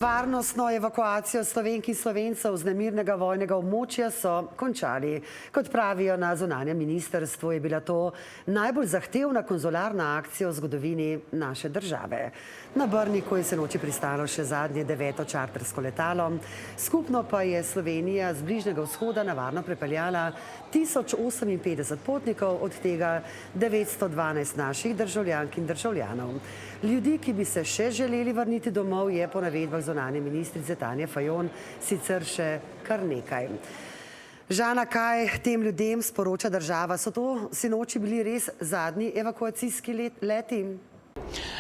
Varnostno evakuacijo Slovenk in Slovencev z nemirnega vojnega območja so končali. Kot pravijo na zunanjem ministrstvu, je bila to najbolj zahtevna konzularna akcija v zgodovini naše države. Na Brniku je sinoči pristalo še zadnje 9. čartersko letalo. Skupno pa je Slovenija z Bližnjega vzhoda na varno prepeljala 1058 potnikov, od tega 912 naših državljank in državljanov. Ljudi, ki bi se še želeli vrniti domov, je po navedbah zunanje ministrice Tanje Fajon sicer še kar nekaj. Žana, kaj tem ljudem sporoča država? So to sinoči bili res zadnji evakuacijski leti?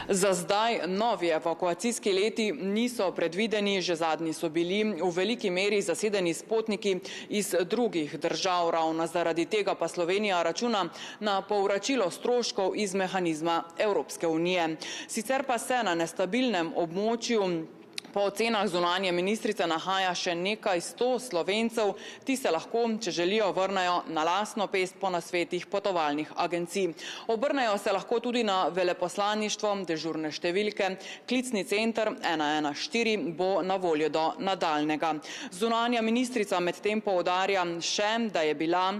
Za zdaj novi evakuacijski leti niso predvideni, že zadnji so bili v veliki meri zasedeni s potniki iz drugih držav. Ravno zaradi tega pa Slovenija računa na povračilo stroškov iz mehanizma Evropske unije. Sicer pa se na nestabilnem območju po ocenah zunanje ministrice nahaja še nekaj 100 Slovencev. Ti se lahko, če želijo, vrnejo na lastno pest po nasvetih potovalnih agencij. Obrnejo se lahko tudi na veleposlaništvo, dežurne številke. Klicni center 114 bo na voljo do nadaljnega. Zunanja ministrica medtem poudarja še, da je bila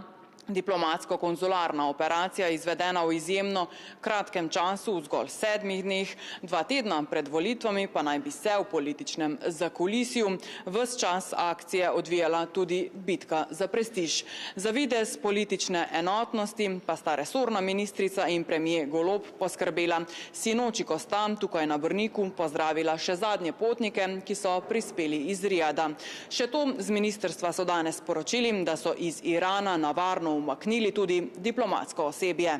diplomatsko-konzularna operacija izvedena v izjemno kratkem času, v zgolj 7 dneh, 2 tedna pred volitvami pa naj bi se v političnem zakulisju ves čas akcije odvijala tudi bitka za prestiž. Za videz politične enotnosti pa sta resorna ministrica in premier Golob poskrbela. Sinoči, ko sta tukaj na Brniku pozdravila še zadnje potnike, ki so prispeli iz Rijada. Še to z ministrstva so danes sporočili, da so iz Irana na varno umaknili tudi diplomatsko osebje.